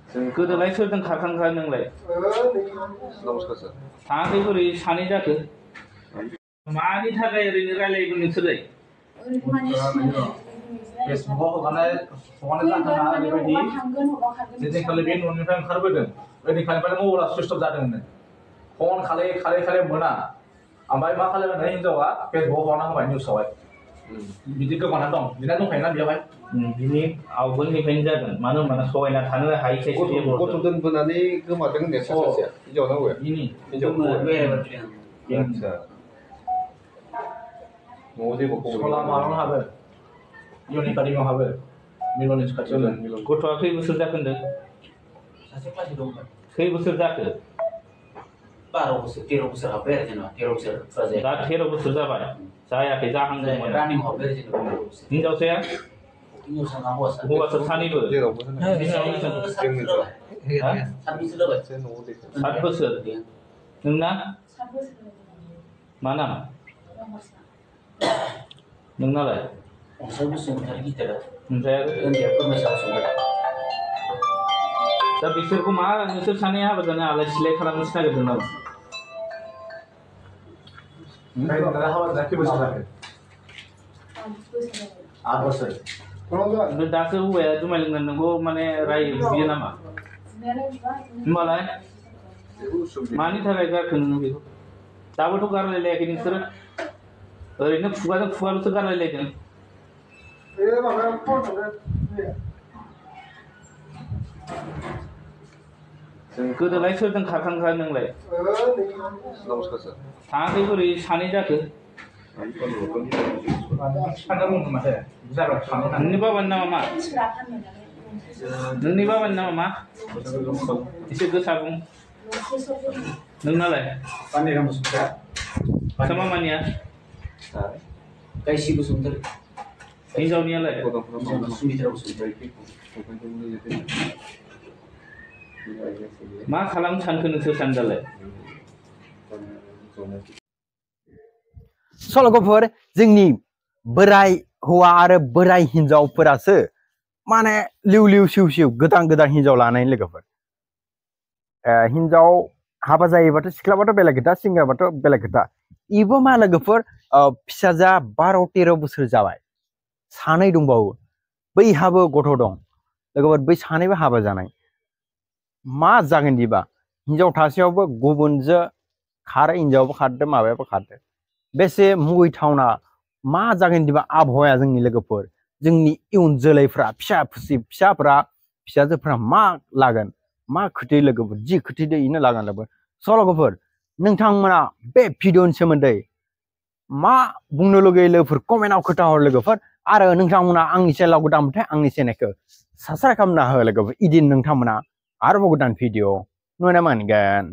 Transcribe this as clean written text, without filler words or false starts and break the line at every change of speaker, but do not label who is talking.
गोदोलाय सोरजों खारखांखा नोंलाय?
नमस्कार सर।
थाङाखै बोरै सानै जाखो? मानि थाखाय ओरैनो रायलायगोन नोंसोरलाय?
फेसबुकआव हगारनाय जाहोना ओरैबायदि जेदिनखालि बे न'निफ्राय ओंखारबोदों ओइदिनखालिनिफ्राय मबाइला सुइच अफ जादों होनो। फन खालाय मोना। ओमफ्राय मा खालामनो हिनजावा फेसबुकआव हगारना होबाय निउसावहाय। बिदि गोबाना दं। बिना दंखायोना बेयावहाय?
बिनि आवगोलनिफ्रायनो जागोन। मानो होनबा सहायना थानो हायैखायसो
गथ' दोनबोनानै गोमादों होननाया सासेया हिनजाव ना हौवाया? हिनजाव आच्छा। न'आव जेबो स्कुला माबायावनो हाबो इउएन एकाडेमियाव हाबो मिलननि खाथियावनो।
गथ'आ खै बोसोर जाखो होनदों?
सासे क्लास दं।
खै बोसोर जाखो?
12 बोसोर 13 बोसोर हाबबाय आरो जेनेबा 13 बोसोर फुरा जायाखै।
दा 13 बोसोर जाबाय। जायाखै जाहांदोंमोन।
रानिं हाबबाय आरो जेनेबा 13 बोसोर।
हिनजावसाया?
हिनजावसा हौवासा।
हौवासा सानैबो?
जेरावबो
सात बोसोर जाबाय।
7 बोसोर। नोंना?
7 बोसोर।
मा नाम? नोंनालाय?
अनसाय बसुमतारी गिदिरा।
ओमफ्राय
उन्दैया फोरमायसार बसुमतारी।
दा बिसोरखौ मा नोंसोर सानै हाबा जानो आलाय सिलाय खालामनोसो नागिरदों नामा?
हाबा जायाखै बोसोर जाखो? 8 बोसोर।
ओमफ्राय दासो हौवाया जुमाय लोंनानै नोंखौ माने बियो नामा? होमबालाय मानि थाखाय गारखो नोङो बेखौ? दाबोथ' गारलायलायाखै नोंसोरो? ओरैनो खुगाजों खुगाल'सो गारलायलायदों। गोदोलाय सोरजों खारखांखा नोंलाय?
नमस्कार सर।
थाङाखै बोरै सानै जाखो? नोंनि बाबानि नामा मा? नोंनि बाबानि नामा मा? एसे गोसा बुं। नोंनालाय?
पानिराम बसुमतारी।
sama mania?
गायसि बसुमतारी।
हिनजावनियालाय?
सुमित्रा बसुमतारी।
मा खालामनो सानखो नोंसोर सानैजोंलाय?
सल'गफोर जोंनि बोराय हौवा आरो बोराय हिनजावफोरासो माने लिउ लिउ सिउ सिउ गोदान गोदान हिनजाव लानाय लोगोफोर। हिनजाव हाबा जायोबाथ' सिख्लाबाथ' बेलेग खोथा सेंग्राबाथ' बेलेग खोथा। इबो मा लोगोफोर फिसाजा 12-13 बोसोर जाबाय। सानै दंबावो। बैहाबो गथ' दं। लोगोफोर बै सानैबो हाबा जानाय। मा जागोन दिबा? हिनजाव थासेयावबो गुबुनजों खारो, हिनजावबो खारदो माबायाबो खारदो। बेसे मुगैथावना मा जागोन दिबा आबहावाया जोंनि लोगोफोर? जोंनि इयुन जोलैफ्रा फिसाफोरा फिसाजोफ्रा मा लागोन? मा खोथै लोगोफोर? जि खोथैदो इनो लागोन लोगोफोर। सल'गफोर नोंथांमोना बे भिडिअनि सोमोन्दै मा बुंनो लुगैयो लोगोफोर कमेन्टआव खोन्थाहर लोगोफोर। आरो नोंथांमोना आंनि चेनेलाव गोदानबाथाय आंनि चेनेलखौ साबस्क्राइब खालामना हो लोगोफोर। इदिन नोंथांमोना आरोबाव गोदान भिडिअ नुनो मोनगोन।